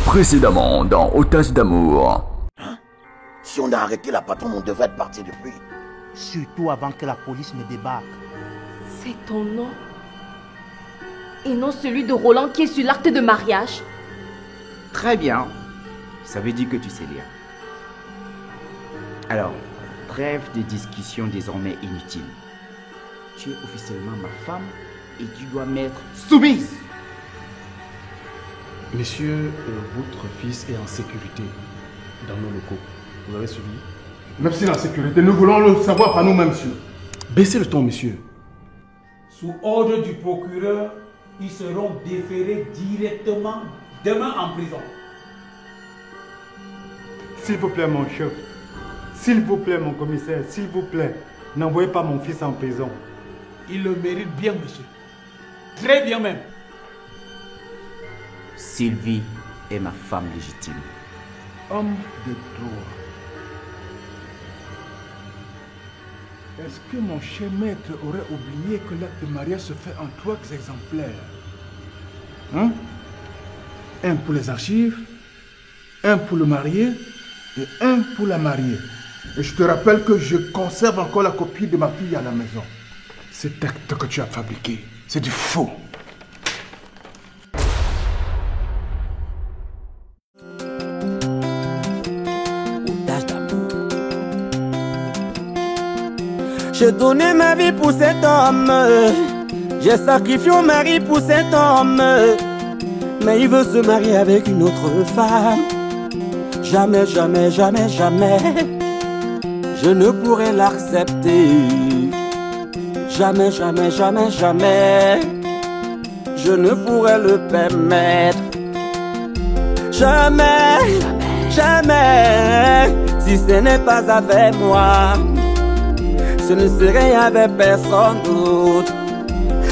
Précédemment dans Otage d'amour. Si on a arrêté la patronne, on devrait être parti depuis. Surtout avant que la police ne débarque. C'est ton nom et non celui de Roland qui est sur l'acte de mariage. Très bien. Ça veut dire que tu sais lire. Alors, trêve de discussion désormais inutile. Tu es officiellement ma femme et tu dois m'être soumise. Messieurs, votre fils est en sécurité dans nos locaux. Vous avez suivi? Même s'il est en sécurité, nous voulons le savoir par nous-mêmes, monsieur. Baissez le ton, monsieur. Sous ordre du procureur, ils seront déférés directement demain en prison. S'il vous plaît, mon chef. S'il vous plaît, mon commissaire. S'il vous plaît, n'envoyez pas mon fils en prison. Il le mérite bien, monsieur. Très bien même. Sylvie est ma femme légitime. Homme de droit. Est-ce que mon cher maître aurait oublié que l'acte de mariage se fait en 3 exemplaires? Hein? Un pour les archives, un pour le marié et un pour la mariée. Et je te rappelle que je conserve encore la copie de ma fille à la maison. Cet acte que tu as fabriqué, c'est du faux. J'ai donné ma vie pour cet homme. J'ai sacrifié mon mari pour cet homme. Mais il veut se marier avec une autre femme. Jamais, jamais, jamais, jamais je ne pourrai l'accepter. Jamais, jamais, jamais, jamais je ne pourrai le permettre. Jamais, jamais, si ce n'est pas avec moi, ce ne serait avec personne d'autre.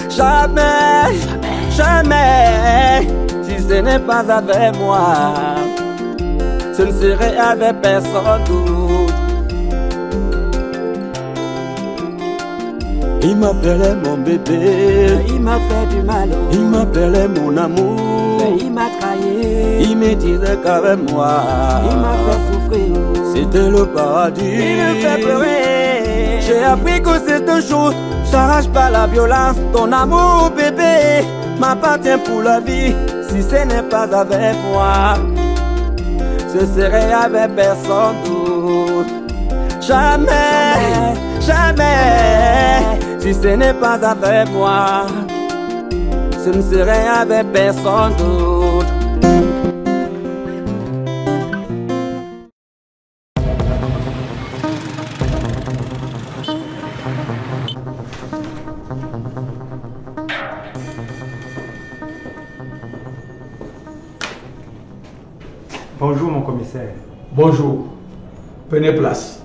Jamais, jamais, si ce n'est pas avec moi, ce ne serait avec personne d'autre. Il m'appelait mon bébé, il m'a fait du mal. Il m'appelait mon amour, mais il m'a trahi. Il me disait qu'avec moi, il m'a fait souffrir. C'était le paradis. Il me fait pleurer. J'ai appris que c'est un jour, j'arrache pas la violence. Ton amour, bébé, m'appartient pour la vie. Si ce n'est pas avec moi, ce serait avec personne d'autre. Jamais, jamais, si ce n'est pas avec moi, ce ne serait avec personne d'autre. Bonjour, mon commissaire. Bonjour. Prenez place.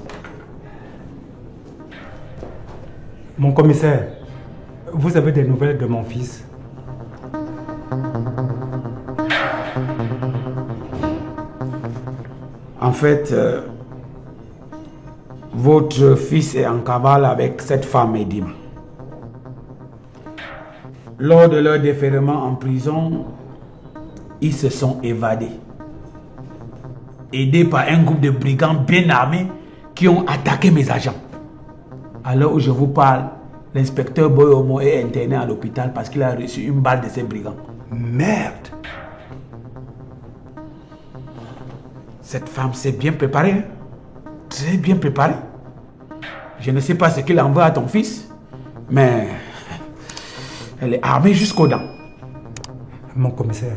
Mon commissaire, vous avez des nouvelles de mon fils? En fait, votre fils est en cavale avec cette femme, Edim. Lors de leur défèrement en prison, ils se sont évadés, aidés par un groupe de brigands bien armés qui ont attaqué mes agents. À l'heure où je vous parle, l'inspecteur Boyomo est interné à l'hôpital parce qu'il a reçu une balle de ces brigands. Merde! Cette femme s'est bien préparée, hein? Très bien préparée. Je ne sais pas ce qu'il envoie à ton fils, mais elle est armée jusqu'aux dents. Mon commissaire,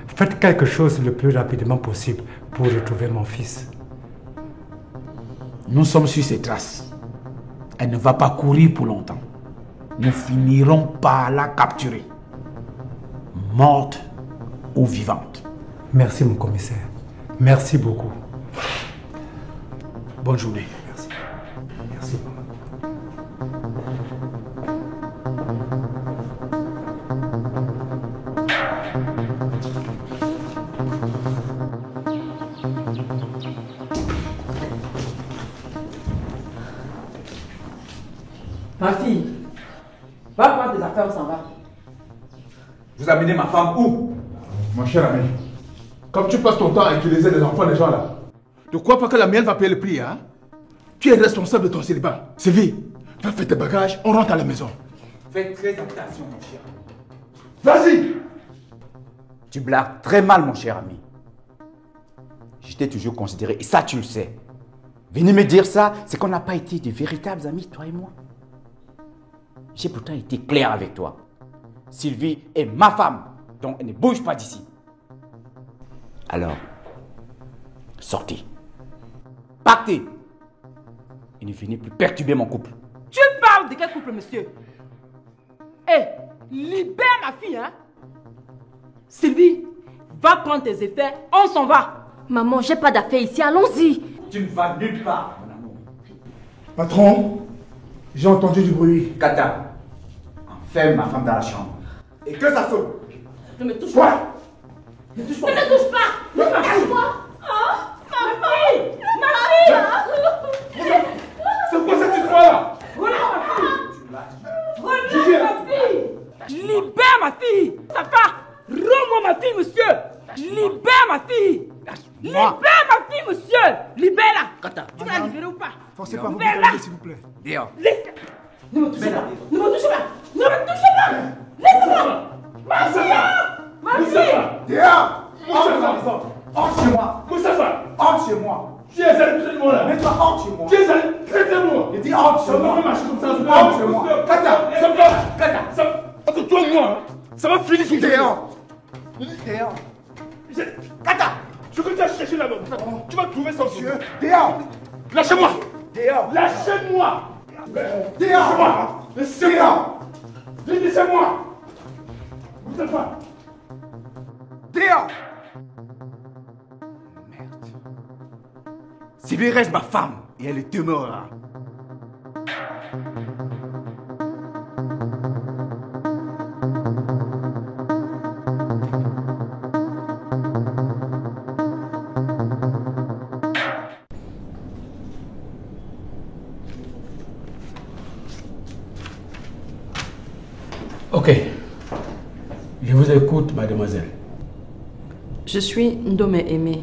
faites quelque chose le plus rapidement possible pour retrouver mon fils. Nous sommes sur ses traces. Elle ne va pas courir pour longtemps. Nous finirons par la capturer. Morte ou vivante. Merci, mon commissaire. Merci beaucoup. Bonne journée. Merci. Merci. Ma fille, va prendre tes affaires, on s'en va. Vous amenez ma femme où? Mon cher ami, Comme tu passes ton temps à utiliser les enfants des gens là, ne crois pas que la mienne va payer le prix, hein? Tu es responsable de ton célibat. Sylvie, va faire tes bagages, on rentre à la maison. Fais très attention, mon cher. Vas-y! Tu blagues très mal, mon cher ami. Je t'ai toujours considéré, et ça tu le sais. Venir me dire ça, c'est qu'on n'a pas été de véritables amis, toi et moi. J'ai pourtant été clair avec toi. Sylvie est ma femme, donc elle ne bouge pas d'ici. Alors, sortez. Partez. Et ne venez plus perturber mon couple. Tu parles de quel couple, monsieur? Hé, libère ma fille, hein? Sylvie, va prendre tes effets, on s'en va. Maman, j'ai pas d'affaires ici, allons-y. Tu ne vas nulle part, mon amour. Patron, j'ai entendu du bruit. Kata, enferme ma femme dans la chambre. Et que ça sonne. Ne me touche pas. Ne me touche pas. Ne me touche pas. Ne me touche pas. Ma fille. Ma fille. C'est quoi cette histoire-là? Voilà ma fille. Voilà ma fille. Libère ma fille. Ça va. Rends-moi ma fille, monsieur. Libère ma fille. Libère ma fille, monsieur. Libère-la. Kata. Tu vas la libérer ou pas? Forcez pas, vous Libère-la. pouvez s'il vous plaît. Viens. Laisse. Ne me touchez pas. Ne me touchez pas. Ne me touchez pas. Laisse-moi. Ma fille. Ma fille. Déa! Entre chez moi. Moustapha! Entre chez moi. Tu es allé traiter moi là! Mets-toi entre chez moi. Tu es allé traiter moi! Je dis entre Ça chez va moi. pas marcher comme ça! Entre chez moi. Kata! Ça va! Kata! Ça entre toi et moi! Ça va finir sur Dehors. Kata! Ce que tu as cherché là-bas, tu vas trouver ça aussi! Dehors. Lâchez-moi! Dehors. Lâchez-moi! Dehors. Laissez-moi! Laissez-moi! Moustapha! Dehors. Sylvie reste ma femme et elle demeurera. Ok. Je vous écoute, mademoiselle. Je suis Ndome Aimé,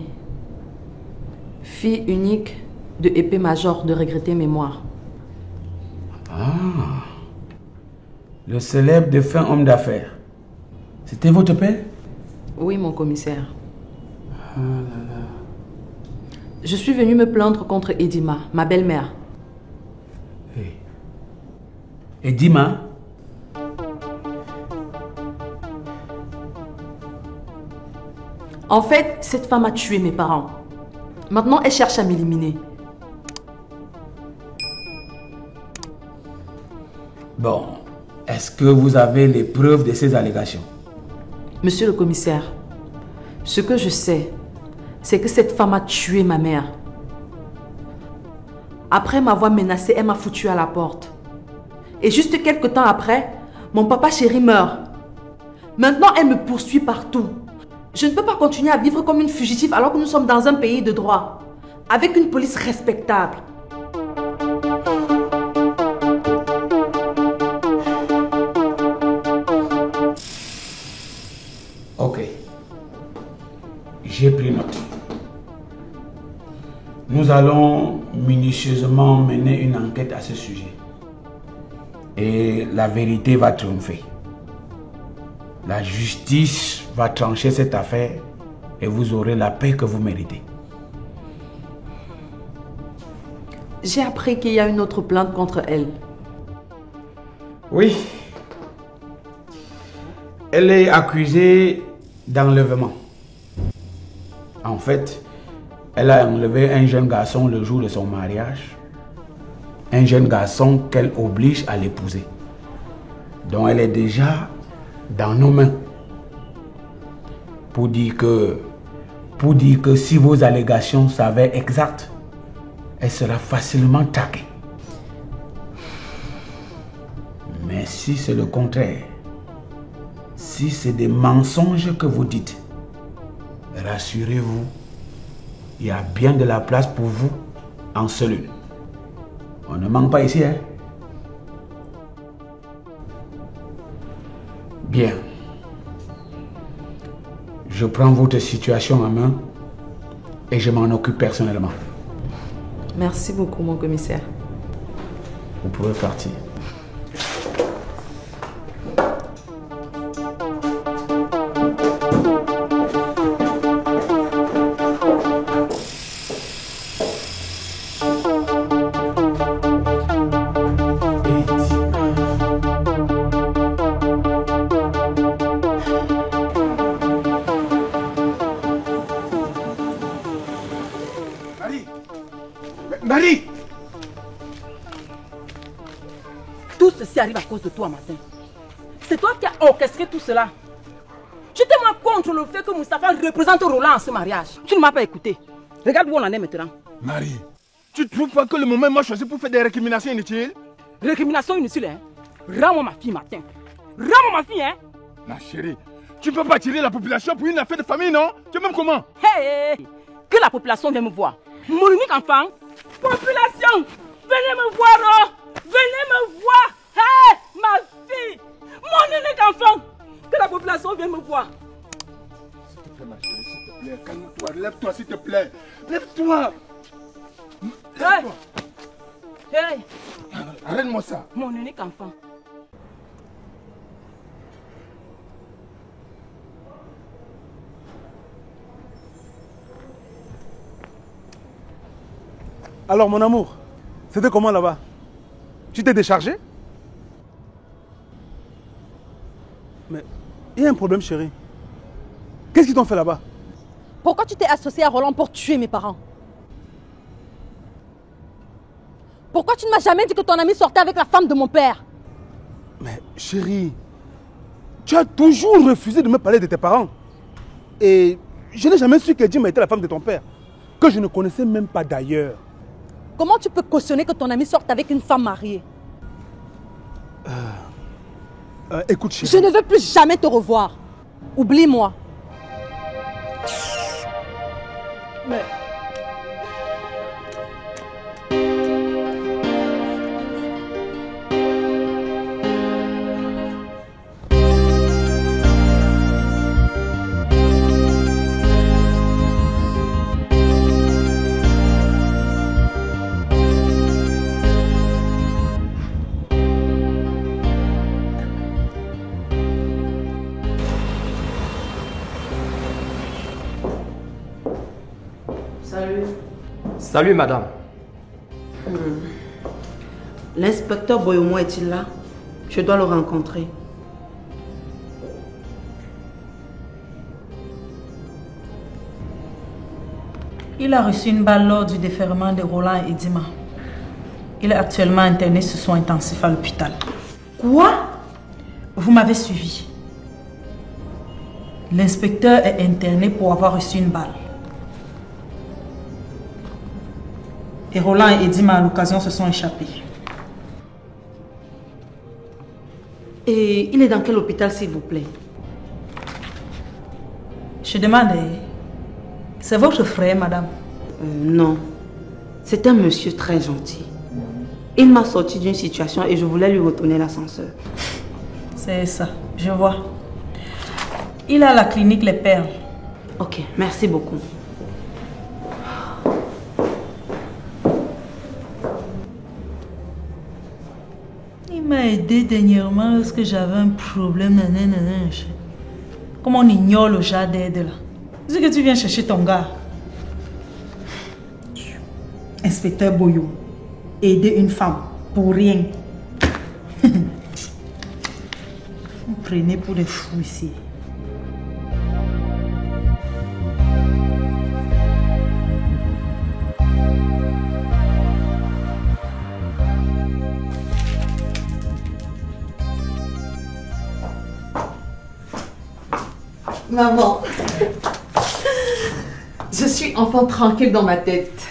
fille unique de épée major de regrettée mémoire. Ah. Le célèbre défunt homme d'affaires. C'était votre père? Oui, mon commissaire. Je suis venue me plaindre contre Edima, ma belle-mère. Edima? En fait, cette femme a tué mes parents. Maintenant, elle cherche à m'éliminer. Bon, est-ce que vous avez les preuves de ces allégations? Monsieur le commissaire, ce que je sais, c'est que cette femme a tué ma mère. Après m'avoir menacée, elle m'a foutu à la porte. Et juste quelques temps après, mon papa chéri meurt. Maintenant, elle me poursuit partout. Je ne peux pas continuer à vivre comme une fugitive alors que nous sommes dans un pays de droit, avec une police respectable. Ok. J'ai pris note. Nous allons minutieusement mener une enquête à ce sujet. Et la vérité va triompher. La justice va trancher cette affaire et vous aurez la paix que vous méritez. J'ai appris qu'il y a une autre plainte contre elle. Oui. Elle est accusée d'enlèvement. En fait, elle a enlevé un jeune garçon le jour de son mariage. Un jeune garçon qu'elle oblige à l'épouser. Donc elle est déjà dans nos mains. Pour dire que si vos allégations s'avèrent exactes, elle sera facilement traquée. Mais si c'est le contraire, si c'est des mensonges que vous dites, rassurez-vous, il y a bien de la place pour vous en cellule. On ne manque pas ici, hein? Bien. Je prends votre situation en main et je m'en occupe personnellement. Merci beaucoup, mon commissaire. Vous pouvez partir. Marie! Tout ceci arrive à cause de toi, Martin. C'est toi qui as orchestré tout cela. J'étais moi contre le fait que Moustapha représente Roland en ce mariage. Tu ne m'as pas écouté. Regarde où on en est maintenant. Marie, tu ne trouves pas que le moment est choisi pour faire des récriminations inutiles? Récriminations inutiles, hein? Rends-moi ma fille, Martin. Rends-moi ma fille, hein? Ma chérie, tu ne peux pas tirer la population pour une affaire de famille, non? Tu es même comment? Hey! Que la population vienne me voir. Mon unique enfant. Population, venez me voir, oh! Venez me voir! Hé, ma fille! Mon unique enfant! Que la population vienne me voir! S'il te plaît, ma chérie, s'il te plaît, calme-toi, lève-toi, s'il te plaît! Lève-toi! Lève-toi! Hey! Arrête-moi ça! Mon unique enfant! Alors mon amour, c'était comment là-bas? Tu t'es déchargé? Mais il y a un problème, chérie. Qu'est-ce qu'ils t'ont fait là-bas? Pourquoi tu t'es associé à Roland pour tuer mes parents? Pourquoi tu ne m'as jamais dit que ton ami sortait avec la femme de mon père? Mais chérie, tu as toujours refusé de me parler de tes parents. Et je n'ai jamais su qu'Edima était la femme de ton père, que je ne connaissais même pas d'ailleurs. Comment tu peux cautionner que ton ami sorte avec une femme mariée? Écoute, chérie. Je ne veux plus jamais te revoir. Oublie-moi. Mais... Salut madame. L'inspecteur Boyomo est-il là? Je dois le rencontrer. Il a reçu une balle lors du déferrement de Roland et Edima. Il est actuellement interné sous soins intensifs à l'hôpital. Quoi? Vous m'avez suivi. L'inspecteur est interné pour avoir reçu une balle. Et Roland et Edima, à l'occasion, se sont échappés. Et il est dans quel hôpital, s'il vous plaît? Je demande, c'est votre frère, madame? Non. C'est un monsieur très gentil. Il m'a sorti d'une situation et je voulais lui retourner l'ascenseur. C'est ça, je vois. Il a la clinique Les Perles. Ok, merci beaucoup. Il m'a aidé dernièrement lorsque j'avais un problème. Comment on ignore le genre d'aide là? C'est que tu viens chercher ton gars. Inspecteur Boyo, aider une femme pour rien. Vous prenez pour des fous ici. Maman, je suis enfin tranquille dans ma tête.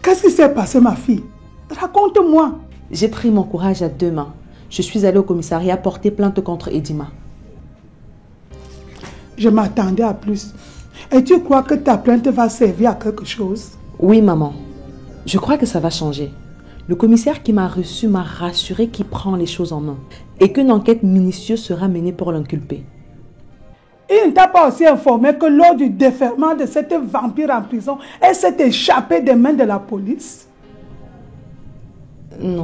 Qu'est-ce qui s'est passé, ma fille? Raconte-moi. J'ai pris mon courage à deux mains. Je suis allée au commissariat porter plainte contre Edima. Je m'attendais à plus. Et tu crois que ta plainte va servir à quelque chose? Oui, maman. Je crois que ça va changer. Le commissaire qui m'a reçu m'a rassuré qu'il prend les choses en main et qu'une enquête minutieuse sera menée pour l'inculper. Il ne t'a pas aussi informé que lors du déferment de cette vampire en prison, elle s'est échappée des mains de la police? Non.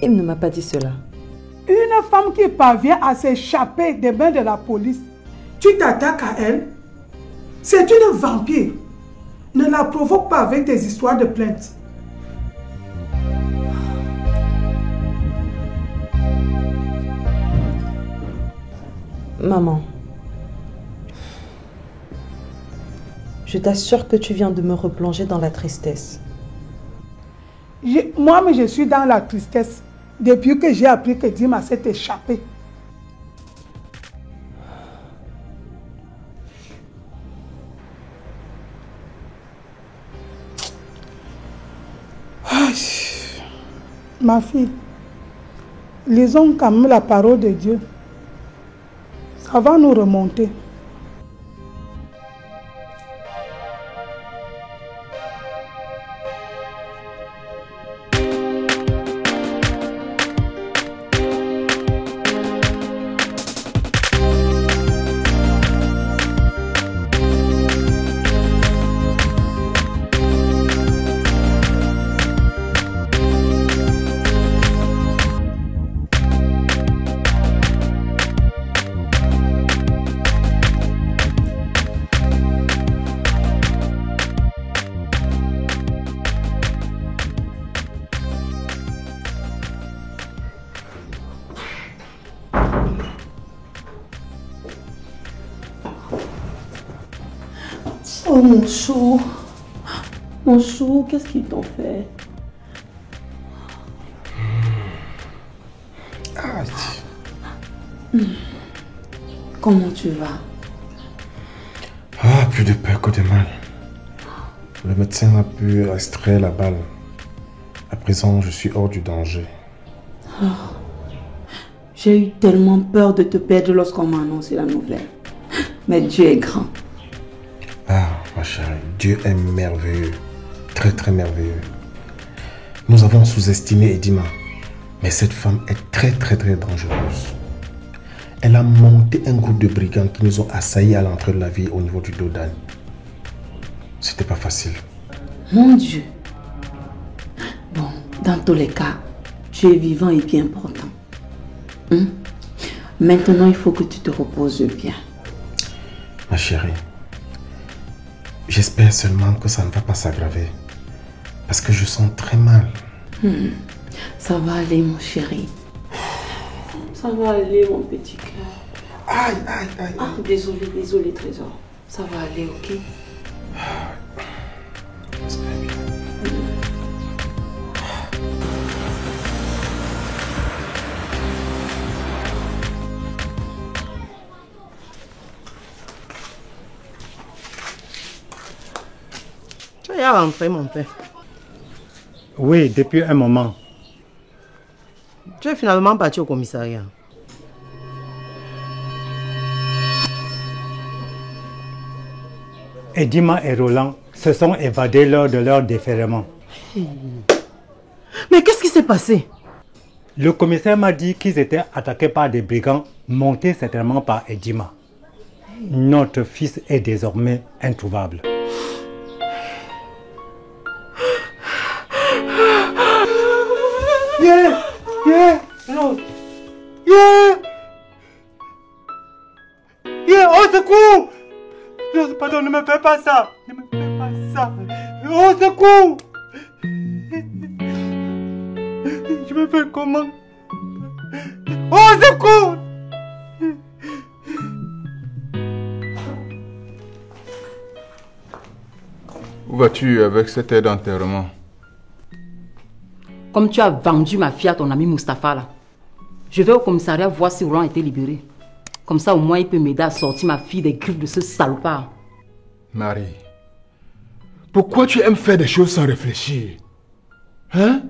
Il ne m'a pas dit cela. Une femme qui parvient à s'échapper des mains de la police, tu t'attaques à elle? C'est une vampire. Ne la provoque pas avec tes histoires de plainte. Maman, je t'assure que tu viens de me replonger dans la tristesse. Moi-même, je suis dans la tristesse depuis que j'ai appris que Dima s'est échappé. Ma fille, lisons quand même la parole de Dieu. Ça va nous remonter. Oh mon chou. Mon chou, qu'est-ce qu'ils t'ont fait? Comment tu vas? Plus de peur que de mal. Le médecin a pu extraire la balle. À présent, je suis hors du danger. Oh. J'ai eu tellement peur de te perdre lorsqu'on m'a annoncé la nouvelle. Mais Dieu est grand. Ma chérie, Dieu est merveilleux. Très très merveilleux. Nous avons sous-estimé Edima. Mais cette femme est très très très dangereuse. Elle a monté un groupe de brigands qui nous ont assaillis à l'entrée de la ville au niveau du Dodan. C'était pas facile. Mon Dieu. Bon, dans tous les cas, tu es vivant et bien portant. Maintenant, il faut que tu te reposes bien. Ma chérie, j'espère seulement que ça ne va pas s'aggraver. Parce que je sens très mal. Ça va aller, mon chéri. Ça va aller, mon petit cœur. Aïe, aïe, aïe. Ah, désolé, trésor. Ça va aller, ok? J'espère bien. Tu es rentré, mon père. Oui, depuis un moment. Tu es finalement parti au commissariat. Edima et Roland se sont évadés lors de leur déferlement. Mais qu'est-ce qui s'est passé? Le commissaire m'a dit qu'ils étaient attaqués par des brigands montés certainement par Edima. Notre fils est désormais introuvable. Au secours! Non, pardon, ne me fais pas ça! Ne me fais pas ça! Au secours! Je me fais comment? Au secours! Où vas-tu avec cette aide d'enterrement? Comme tu as vendu ma fille à ton ami Mustapha là, je vais au commissariat voir si Roland a été libéré. Comme ça, au moins, il peut m'aider à sortir ma fille des griffes de ce salopard. Marie, pourquoi tu aimes faire des choses sans réfléchir? Hein?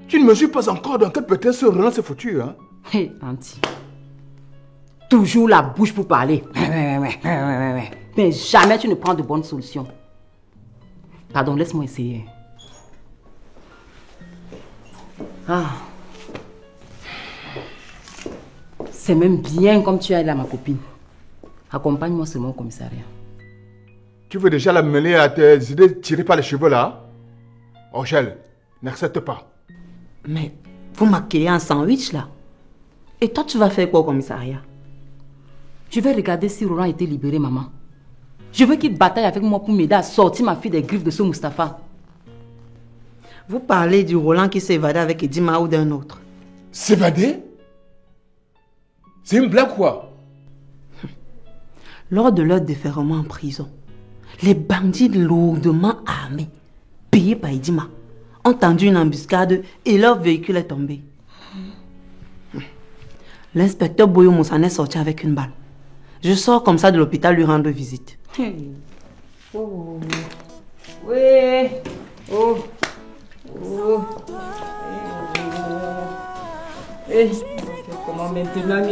Tu ne mesures pas encore dans quel peut-être ce Roland s'est foutu, hein? Hé, Auntie. Toujours la bouche pour parler. Mais jamais tu ne prends de bonnes solutions. Pardon, laisse-moi essayer. C'est même bien comme tu as là ma copine. Accompagne-moi seulement au commissariat. Tu veux déjà la mêler à tes idées tirées par les cheveux là? Rochelle, n'accepte pas. Mais vous maquillez un sandwich là. Et toi, tu vas faire quoi au commissariat? Je vais regarder si Roland a été libéré, maman. Je veux qu'il bataille avec moi pour m'aider à sortir ma fille des griffes de ce Mustapha. Vous parlez du Roland qui s'est évadé avec Edima ou d'un autre? S'évader? C'est une blague quoi? Lors de leur déferrement en prison, les bandits lourdement armés, payés par Edima, ont tendu une embuscade et leur véhicule est tombé. L'inspecteur Boyo Moussane est sorti avec une balle. Je sors comme ça de l'hôpital lui rendre visite. Oh. Oui. Oh. Oh. Eh. Comment maintenant,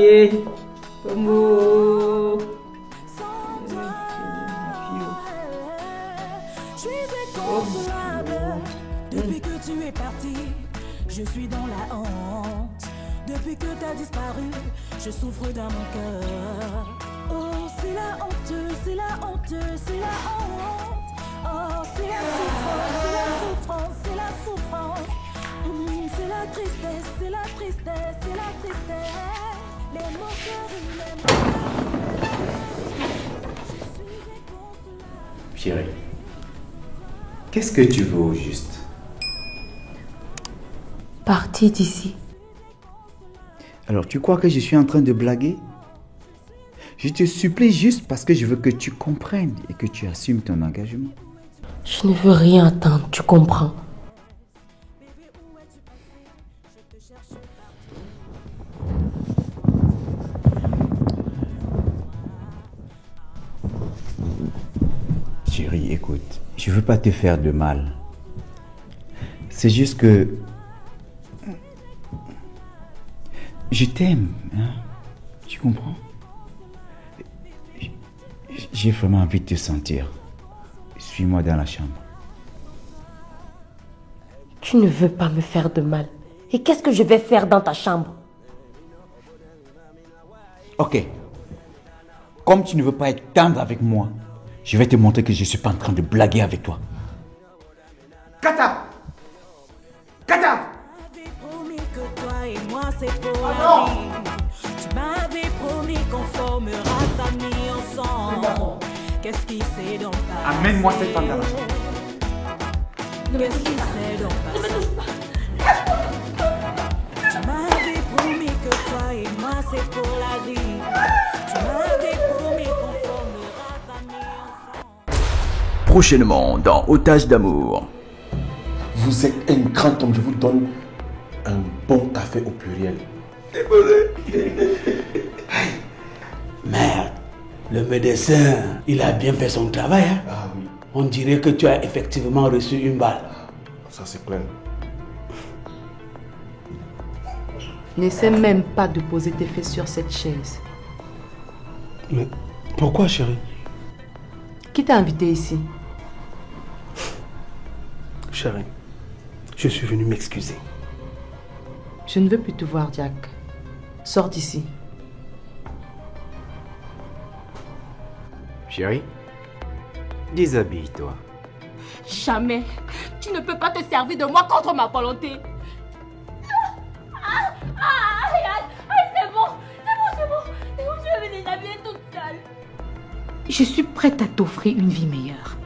comment? Depuis que tu es parti, je suis dans la honte. Depuis que tu as disparu, je souffre dans mon cœur. Oh, c'est la honte, c'est la honte, c'est la honte. Oh, c'est la souffrance, c'est la souffrance, c'est la souffrance. C'est la tristesse, c'est la tristesse, c'est la tristesse. Les mots Chérie, qu'est-ce que tu veux au juste? Partir d'ici. Alors tu crois que je suis en train de blaguer? Je te supplie juste parce que je veux que tu comprennes et que tu assumes ton engagement. Je ne veux rien attendre, tu comprends? Chérie, écoute, je veux pas te faire de mal. C'est juste que je t'aime, hein? Tu comprends? J'ai vraiment envie de te sentir. Suis-moi dans la chambre. Tu ne veux pas me faire de mal. Et qu'est-ce que je vais faire dans ta chambre? Ok. Comme tu ne veux pas être tendre avec moi, je vais te montrer que je ne suis pas en train de blaguer avec toi. Kata! Kata! Promis que toi et moi c'est pour la vie. Tu m'avais promis qu'on formera famille ensemble. Qu'est-ce qui s'est donc passé? Amène-moi cette femme dans la chambre. Qu'est-ce qui s'est donc passé? Tu m'avais promis que toi et moi c'est pour la vie. Tu m'avais promis qu'on formera famille ensemble. Prochainement dans Otage d'amour. Vous êtes un grand homme, je vous donne un bon café au pluriel. Merde, le médecin, il a bien fait son travail. Hein? Ah oui. On dirait que tu as effectivement reçu une balle. Ça c'est clair. N'essaie même pas de poser tes fesses sur cette chaise. Mais pourquoi, chérie? Qui t'a invité ici? Chérie, je suis venu m'excuser. Je ne veux plus te voir, Jack. Sors d'ici. Chérie, déshabille-toi. Jamais. Tu ne peux pas te servir de moi contre ma volonté. C'est bon. Je vais me déshabiller toute seule. Je suis prête à t'offrir une vie meilleure.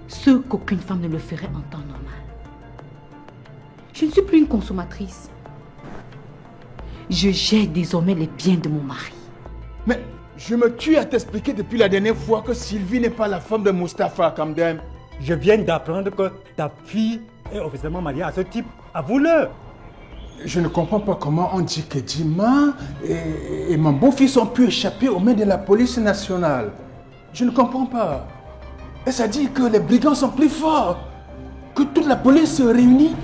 Ce qu'aucune femme ne le ferait en temps normal. Je ne suis plus une consommatrice. Je gère désormais les biens de mon mari. Mais je me tue à t'expliquer depuis la dernière fois que Sylvie n'est pas la femme de Mustapha Kamdem. Je viens d'apprendre que ta fille est officiellement mariée à ce type. Avoue-le. Je ne comprends pas comment on dit que Dima et mon beau-fils ont pu échapper aux mains de la police nationale. Je ne comprends pas. Et ça dit que les brigands sont plus forts, que toute la police se réunit